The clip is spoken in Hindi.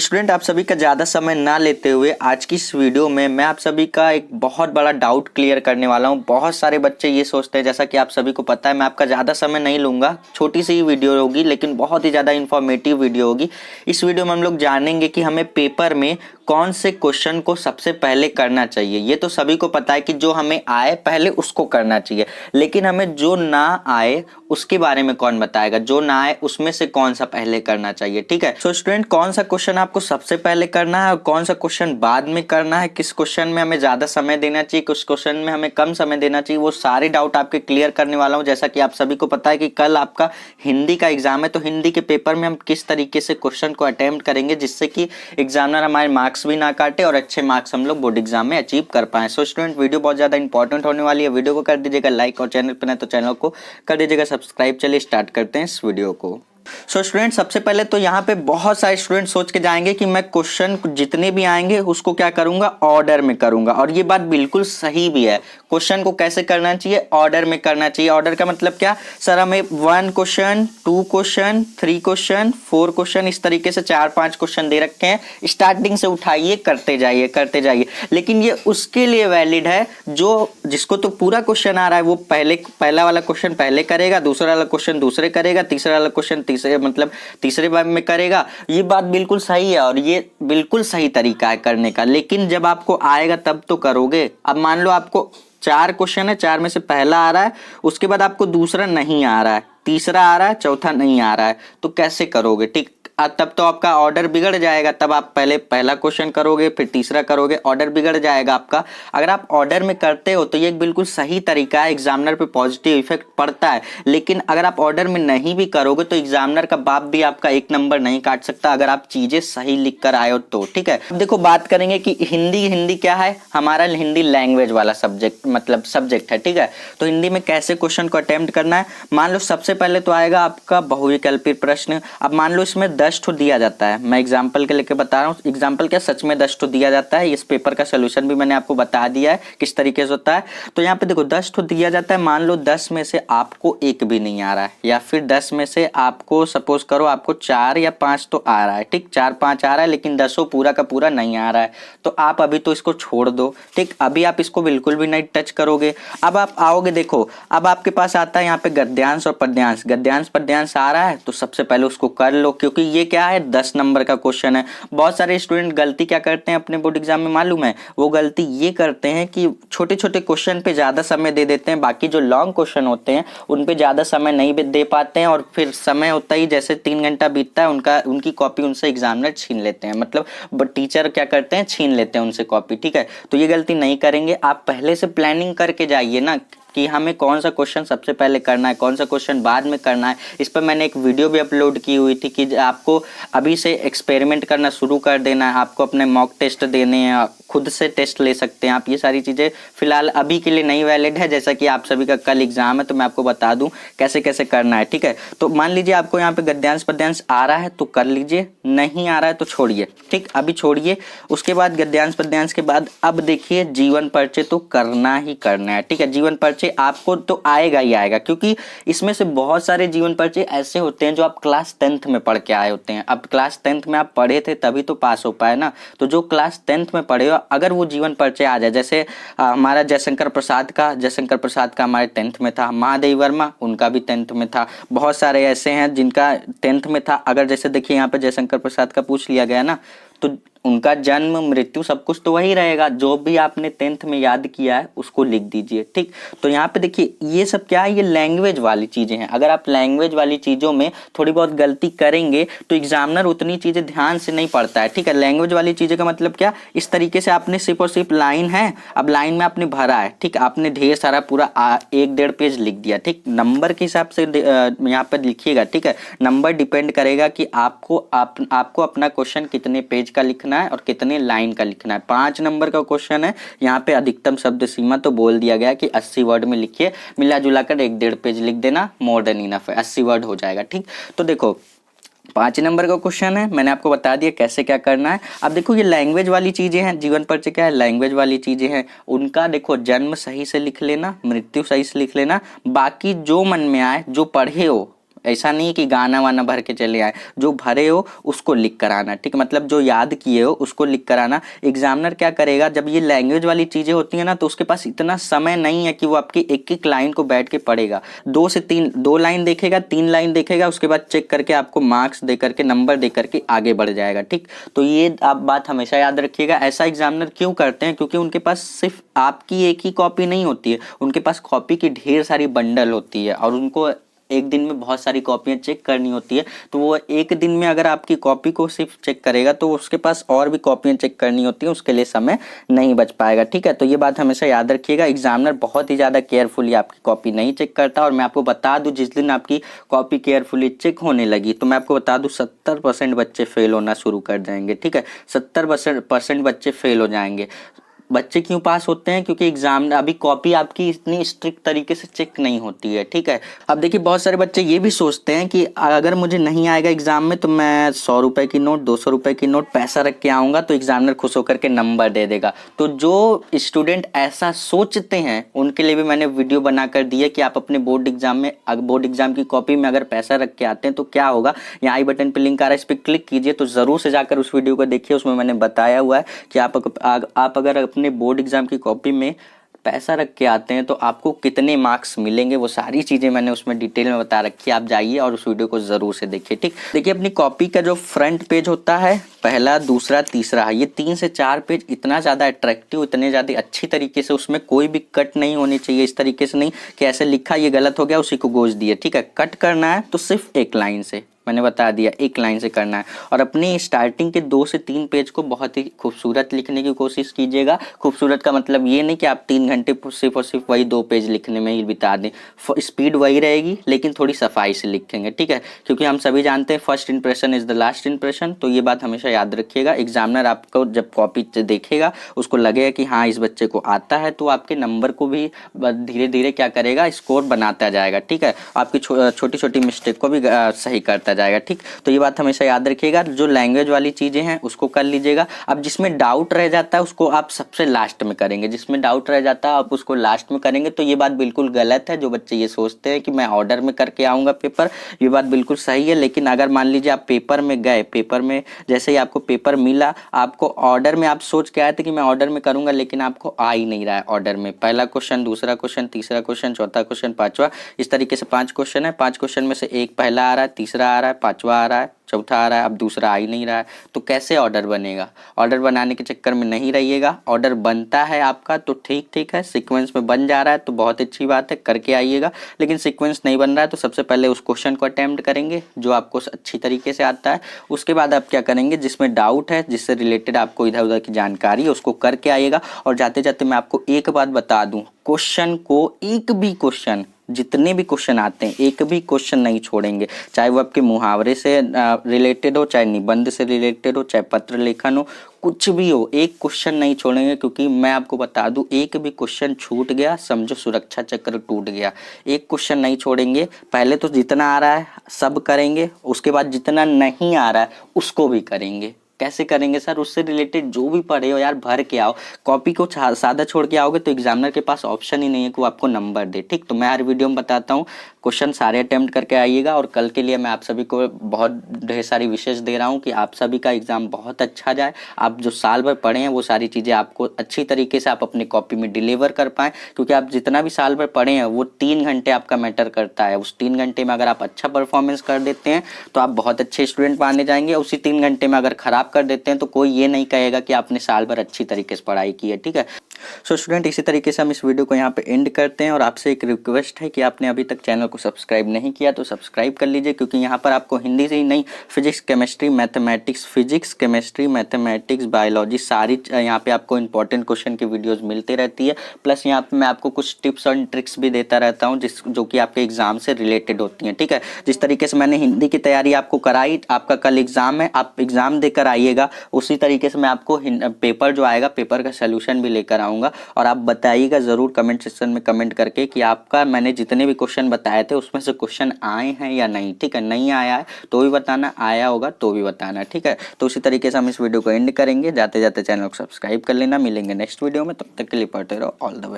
स्टूडेंट आप सभी का ज़्यादा समय ना लेते हुए आज की इस वीडियो में मैं आप सभी का एक बहुत बड़ा डाउट क्लियर करने वाला हूं। बहुत सारे बच्चे ये सोचते हैं, जैसा कि आप सभी को पता है, मैं आपका ज़्यादा समय नहीं लूँगा, छोटी सी ही वीडियो होगी लेकिन बहुत ही ज़्यादा इन्फॉर्मेटिव वीडियो होगी। इस वीडियो में हम लोग जानेंगे कि हमें पेपर में कौन से क्वेश्चन को सबसे पहले करना चाहिए। ये तो सभी को पता है कि जो हमें आए पहले उसको करना चाहिए, लेकिन हमें जो ना आए उसके बारे में कौन बताएगा। जो ना आए उसमें से कौन सा पहले करना चाहिए, ठीक है। सो स्टूडेंट, कौन सा क्वेश्चन आपको सबसे पहले करना है और कौन सा क्वेश्चन बाद में करना है, किस क्वेश्चन में हमें ज्यादा समय देना चाहिए, किस क्वेश्चन में हमें कम समय देना चाहिए, वो सारे डाउट आपके क्लियर करने वाला हूँ। जैसा कि आप सभी को पता है कि कल आपका हिंदी का एग्जाम है, तो हिंदी के पेपर में हम किस तरीके से क्वेश्चन को अटेम्प्ट करेंगे जिससे कि एग्जामिनर हमारे मार्क्स भी ना काटे और अच्छे मार्क्स हम लोग बोर्ड एग्जाम में अचीव कर पाए। सो स्टूडेंट, वीडियो बहुत ज्यादा इंपॉर्टेंट होने वाली है। वीडियो को कर दीजिएगा लाइक और चैनल पर नए तो चैनल को कर दीजिएगा सब्सक्राइब। चलिए स्टार्ट करते हैं इस वीडियो को। सो स्टूडेंट, सबसे पहले तो यहाँ पे बहुत सारे स्टूडेंट सोच के जाएंगे कि मैं क्वेश्चन जितने भी आएंगे उसको क्या करूंगा, ऑर्डर में करूंगा। और ये बात बिल्कुल सही भी है। क्वेश्चन को कैसे करना चाहिए, ऑर्डर में करना चाहिए। ऑर्डर का मतलब क्या सर, हमें 1 क्वेश्चन, 2 क्वेश्चन, 3 क्वेश्चन, 4 क्वेश्चन, इस तरीके से 4-5 क्वेश्चन दे रखे हैं। स्टार्टिंग से उठाइए, करते जाइए करते जाइए। लेकिन ये उसके लिए वैलिड है जो जिसको तो पूरा क्वेश्चन आ रहा है, वो पहला वाला क्वेश्चन पहले करेगा, दूसरा वाला क्वेश्चन दूसरे करेगा, तीसरा वाला क्वेश्चन तीसरे बार में करेगा। ये बात बिल्कुल सही है और ये बिल्कुल सही तरीका है करने का। लेकिन जब आपको आएगा तब तो करोगे। अब मान लो आपको 4 क्वेश्चन है, 4 में से पहला आ रहा है, उसके बाद आपको दूसरा नहीं आ रहा है, तीसरा आ रहा है, चौथा नहीं आ रहा है, तो कैसे करोगे? ठीक, तब तो आपका ऑर्डर बिगड़ जाएगा। तब आप पहले पहला क्वेश्चन करोगे, फिर तीसरा करोगे, ऑर्डर बिगड़ जाएगा आपका। अगर आप ऑर्डर में करते हो तो ये एक बिल्कुल सही तरीका है, एग्जामिनर पे पॉजिटिव इफेक्ट पड़ता है। लेकिन अगर आप ऑर्डर में नहीं भी करोगे तो एग्जामिनर का बाप भी आपका 1 नंबर नहीं काट सकता अगर आप चीजें सही लिख कर आए हो तो, ठीक है। अब देखो, बात करेंगे कि हिंदी क्या है। हमारा हिंदी लैंग्वेज वाला सब्जेक्ट है, ठीक है। तो हिंदी में कैसे क्वेश्चन को अटेम्प्ट करना है। मान लो सबसे पहले तो आएगा आपका बहुविकल्पी प्रश्न। अब मान लो इसमें 10 ठो दिया जाता है। मैं एग्जांपल के लेके बता रहा हूँ, एग्जांपल क्या, सच में 10 ठो दिया जाता है। इस पेपर का सोल्यूशन भी मैंने आपको बता दिया है किस तरीके से होता है। तो यहाँ पे देखो 10 ठो दिया जाता है। मान लो 10 में से आपको 1 भी नहीं आ रहा है, या फिर 10 में से आपको सपोज करो आपको 4 या 5 तो आ रहा है, ठीक, 4-5 आ रहा है, लेकिन 10 पूरा का पूरा नहीं आ रहा है। तो आप अभी तो इसको छोड़ दो, ठीक। अभी आप इसको बिल्कुल भी नहीं टच करोगे। अब आप आओगे, देखो अब आपके पास आता है यहाँ पे गद्यांश और पद्यांश। गद्यांश पद्यांश आ रहा है तो सबसे पहले उसको कर लो, क्योंकि ये क्या है, 10 नंबर का क्वेश्चन है। बहुत सारे स्टूडेंट गलती क्या करते हैं अपने बोर्ड एग्जाम में मालूम है, वो गलती ये करते हैं कि छोटे छोटे क्वेश्चन पे ज्यादा समय दे देते हैं, बाकी जो लॉन्ग क्वेश्चन होते हैं उन पे ज्यादा समय नहीं दे पाते हैं। और फिर समय होता ही जैसे 3 घंटा बीतता है, उनकी कॉपी उनसे एग्जामिनर छीन लेते हैं, मतलब टीचर क्या करते हैं, छीन लेते हैं उनसे कॉपी, ठीक है। तो ये गलती नहीं करेंगे। आप पहले से प्लानिंग करके जाइए ना कि हमें कौन सा क्वेश्चन सबसे पहले करना है, कौन सा क्वेश्चन बाद में करना है। इस पर मैंने एक वीडियो भी अपलोड की हुई थी कि आपको अभी से एक्सपेरिमेंट करना शुरू कर देना है, आपको अपने मॉक टेस्ट देने हैं, खुद से टेस्ट ले सकते हैं आप। ये सारी चीज़ें फिलहाल अभी के लिए नहीं वैलिड है। जैसा कि आप सभी का कल एग्जाम है तो मैं आपको बता दूं कैसे कैसे करना है, ठीक है। तो मान लीजिए आपको यहाँ पे गद्यांश पद्यांश आ रहा है तो कर लीजिए, नहीं आ रहा है तो छोड़िए, ठीक, अभी छोड़िए। उसके बाद गद्यांश पद्यांश के बाद अब देखिए जीवन परिचय तो करना ही करना है, ठीक है। जीवन परिचय आपको तो आएगा ही आएगा, क्योंकि इसमें से बहुत सारे जीवन परिचय ऐसे होते हैं जो आप क्लास 10th में पढ़ के आए होते हैं। अब क्लास 10th में आप पढ़े थे तभी तो पास हो पाए ना। तो जो क्लास 10th में पढ़े हो, अगर वो जीवन परिचय आ जाए, जैसे हमारा जयशंकर प्रसाद का हमारे 10th में था, महादेवी वर्मा उनका भी 10th में था, बहुत सारे ऐसे हैं जिनका 10th में था। अगर जैसे देखिए यहाँ पे जयशंकर प्रसाद का पूछ लिया गया ना, तो उनका जन्म मृत्यु सब कुछ तो वही रहेगा, जो भी आपने 10th में याद किया है उसको लिख दीजिए, ठीक। तो यहाँ पे देखिए ये सब क्या है, ये लैंग्वेज वाली चीजें हैं। अगर आप लैंग्वेज वाली चीजों में थोड़ी बहुत गलती करेंगे तो एग्जामिनर उतनी चीजें ध्यान से नहीं पढ़ता है, ठीक है। लैंग्वेज वाली चीजें का मतलब क्या, इस तरीके से आपने सिर्फ और सिर्फ लाइन है, अब लाइन में आपने भरा है, ठीक, आपने ढेर सारा पूरा 1-1.5 पेज लिख दिया, ठीक। नंबर के हिसाब से यहाँ पे लिखिएगा, ठीक है। नंबर डिपेंड करेगा कि आपको अपना क्वेश्चन कितने पेज का लिखना है और कितने लाइन का लिखना है। 5 नंबर का क्वेश्चन है, यहाँ पे अधिकतम शब्द सीमा तो बोल दिया गया कि 80 वर्ड में लिखिए, मिला जुला कर 1-1.5 पेज लिख देना, मोर देन इनफ है, 80 वर्ड हो जाएगा, ठीक। तो देखो 5 नंबर का क्वेश्चन है, मैंने आपको बता दिया कैसे क्या करना है। अब देखो ये लैंग्वेज वाली चीजें हैं, जीवन परिचय क्या है, लैंग्वेज वाली चीजें हैं। उनका देखो जन्म सही से लिख लेना, मृत्यु सही से लिख लेना, बाकी जो मन में आए, जो पढ़े हो ऐसा नहीं है कि गाना वाना भर के चले आए, जो भरे हो उसको लिख कर आना, ठीक है, मतलब जो याद किए हो उसको लिख कर आना। एग्जामिनर क्या करेगा, जब ये लैंग्वेज वाली चीज़ें होती हैं ना, तो उसके पास इतना समय नहीं है कि वो आपकी एक एक लाइन को बैठ के पढ़ेगा। 2 लाइन देखेगा, 3 लाइन देखेगा, उसके बाद चेक करके आपको मार्क्स दे करके, नंबर दे करके आगे बढ़ जाएगा, ठीक। तो ये आप बात हमेशा याद रखिएगा। ऐसा एग्जामिनर क्यों करते हैं, क्योंकि उनके पास सिर्फ आपकी एक ही कॉपी नहीं होती है, उनके पास कॉपी की ढेर सारी बंडल होती है और उनको एक दिन में बहुत सारी कॉपियां चेक करनी होती है। तो वो एक दिन में अगर आपकी कॉपी को सिर्फ चेक करेगा तो उसके पास और भी कॉपियां चेक करनी होती है, उसके लिए समय नहीं बच पाएगा, ठीक है। तो ये बात हमेशा याद रखिएगा। एग्जामिनर बहुत ही ज़्यादा केयरफुली आपकी कॉपी नहीं चेक करता। और मैं आपको बता दूं, जिस दिन आपकी कॉपी केयरफुली चेक होने लगी तो मैं आपको बता दूं 70% बच्चे फेल होना शुरू कर जाएंगे, ठीक है। 70% बच्चे फेल हो जाएंगे। बच्चे क्यों पास होते हैं, क्योंकि एग्जाम अभी कॉपी आपकी इतनी स्ट्रिक्ट तरीके से चेक नहीं होती है, ठीक है। अब देखिए बहुत सारे बच्चे ये भी सोचते हैं कि अगर मुझे नहीं आएगा एग्जाम में तो मैं 100 रुपए की नोट, 200 रुपए की नोट पैसा रख के आऊँगा तो एग्जामिनर खुश होकर के नंबर दे देगा। तो जो स्टूडेंट ऐसा सोचते हैं उनके लिए भी मैंने वीडियो बनाकर दी है कि आप अपने बोर्ड एग्जाम की कॉपी में अगर पैसा रख के आते हैं तो क्या होगा। यहाँ आई बटन पर लिंक आ रहा है, इस पर क्लिक कीजिए तो ज़रूर से जाकर उस वीडियो को देखिए। उसमें मैंने बताया हुआ है कि आप अगर अपने बोर्ड एग्जाम की कॉपी में पैसा रख के आते हैं तो आपको कितने मार्क्स मिलेंगे, वो सारी चीज़ें मैंने उसमें डिटेल में बता रखी है। आप जाइए और उस वीडियो को ज़रूर से देखिए, ठीक। देखिए अपनी कॉपी का जो फ्रंट पेज होता है, पहला, दूसरा, तीसरा, ये 3 से 4 पेज इतना ज़्यादा अट्रैक्टिव, इतने ज़्यादा अच्छी तरीके से, उसमें कोई भी कट नहीं होनी चाहिए। इस तरीके से नहीं कि ऐसे लिखा ये गलत हो गया उसी को गोज दिए, ठीक है। कट करना है तो सिर्फ एक लाइन से, मैंने बता दिया, एक लाइन से करना है। और अपनी स्टार्टिंग के 2 से 3 पेज को बहुत ही खूबसूरत लिखने की कोशिश कीजिएगा। खूबसूरत का मतलब ये नहीं कि आप 3 घंटे सिर्फ और सिर्फ वही 2 पेज लिखने में ही बिता दें। स्पीड वही रहेगी लेकिन थोड़ी सफाई से लिखेंगे, ठीक है। क्योंकि हम सभी जानते हैं first impression is the last impression, तो ये बात हमेशा याद रखिएगा। एग्जामिनर आपको जब कॉपी देखेगा उसको लगेगा कि हाँ इस बच्चे को आता है, तो आपके नंबर को भी धीरे धीरे क्या करेगा, स्कोर बनाता जाएगा, ठीक है। आपकी छोटी छोटी मिस्टेक को भी सही करता जाएगा, ठीक। तो ये बात हमेशा याद रखिएगा। जो लैंग्वेज वाली चीज़ें हैं उसको कर लीजिएगा। अब जिसमें डाउट रह जाता है उसको आप सबसे लास्ट में करेंगे, जिसमें डाउट रह जाता है आप उसको लास्ट में करेंगे। तो ये बात बिल्कुल गलत है। जो बच्चे ये सोचते हैं कि मैं ऑर्डर में करके आऊँगा पेपर, ये बात बिल्कुल सही है। लेकिन अगर मान लीजिए आप पेपर में गए, पेपर में जैसे ही आपको पेपर मिला, आपको ऑर्डर में आप सोच के आए थे कि मैं ऑर्डर में करूँगा, लेकिन आपको आ ही नहीं रहा है ऑर्डर में। पहला क्वेश्चन, दूसरा क्वेश्चन, तीसरा क्वेश्चन, चौथा क्वेश्चन, पाँचवा, इस तरीके से 5 क्वेश्चन है। 5 क्वेश्चन में से एक पहला आ रहा है, तीसरा आ रहा है, पाँचवा आ रहा है, चौथा आ रहा है, अब दूसरा आ ही नहीं रहा है। तो कैसे ऑर्डर बनेगा। ऑर्डर बनाने के चक्कर में नहीं रहिएगा। ऑर्डर बनता है आपका तो ठीक है, सीक्वेंस में बन जा रहा है तो बहुत अच्छी बात है, करके आइएगा। लेकिन सीक्वेंस नहीं बन रहा है तो सबसे पहले उस क्वेश्चन को अटेम्प्ट करेंगे जो आपको अच्छी तरीके से आता है। उसके बाद आप क्या करेंगे, जिसमें डाउट है, जिससे रिलेटेड आपको इधर उधर की जानकारी है, उसको करके आइएगा। और जाते जाते मैं आपको एक बात बता दूं, क्वेश्चन को एक भी क्वेश्चन, जितने भी क्वेश्चन आते हैं एक भी क्वेश्चन नहीं छोड़ेंगे, चाहे वो आपके मुहावरे से रिलेटेड हो, चाहे निबंध से रिलेटेड हो, चाहे पत्र लेखन हो, कुछ भी हो, एक क्वेश्चन नहीं छोड़ेंगे। क्योंकि मैं आपको बता दूं, एक भी क्वेश्चन छूट गया समझो सुरक्षा चक्र टूट गया। एक क्वेश्चन नहीं छोड़ेंगे। पहले तो जितना आ रहा है सब करेंगे, उसके बाद जितना नहीं आ रहा है उसको भी करेंगे। कैसे करेंगे सर, उससे रिलेटेड जो भी पढ़े हो यार भर के आओ। कॉपी को सादा छोड़ के आओगे तो एग्जामिनर के पास ऑप्शन ही नहीं है कि वो आपको नंबर दे, ठीक। तो मैं हर वीडियो में बताता हूँ, क्वेश्चन सारे अटेम्प्ट करके आइएगा। और कल के लिए मैं आप सभी को बहुत ढेर सारी विशेष दे रहा हूँ कि आप सभी का एग्जाम बहुत अच्छा जाए। आप जो साल भर पढ़े हैं वो सारी चीज़ें आपको अच्छी तरीके से आप अपनी कॉपी में डिलीवर कर पाएँ। क्योंकि आप जितना भी साल भर पढ़े हैं वो 3 घंटे आपका मैटर करता है। उस 3 घंटे में अगर आप अच्छा परफॉर्मेंस कर देते हैं तो आप बहुत अच्छे स्टूडेंट माने जाएंगे। उसी 3 घंटे में अगर खराब कर देते हैं तो कोई ये नहीं कहेगा कि आपने साल भर अच्छी तरीके से पढ़ाई की है, ठीक है। सो स्टूडेंट, इसी तरीके से हम इस वीडियो को यहाँ पे एंड करते हैं। और आपसे एक रिक्वेस्ट है कि आपने अभी तक चैनल को सब्सक्राइब नहीं किया तो सब्सक्राइब कर लीजिए। क्योंकि यहाँ पर आपको हिंदी से ही नहीं, फिजिक्स केमिस्ट्री मैथमेटिक्स बायोलॉजी सारी यहाँ पे आपको इंपॉर्टेंट क्वेश्चन की वीडियोज़ मिलती रहती है। प्लस यहाँ पे मैं आपको कुछ टिप्स और ट्रिक्स भी देता रहता हूँ जो कि आपके एग्जाम से रिलेटेड होती हैं, ठीक है। जिस तरीके से मैंने हिंदी की तैयारी आपको कराई, आपका कल एग्जाम है, आप एग्जाम देकर आइएगा। उसी तरीके से मैं आपको पेपर जो आएगा, पेपर का सोल्यूशन भी लेकर आऊँगा। और आप बताइएगा ज़रूर कमेंट सेक्शन में कमेंट करके कि आपका मैंने जितने भी क्वेश्चन बताए थे उसमें से क्वेश्चन आए हैं या नहीं, ठीक है। नहीं आया है तो भी बताना, आया होगा तो भी बताना, ठीक है। तो उसी तरीके से हम इस वीडियो को एंड करेंगे। जाते जाते चैनल को सब्सक्राइब कर लेना। मिलेंगे नेक्स्ट वीडियो में, तब तक के लिए पढ़ते रहो। All the best.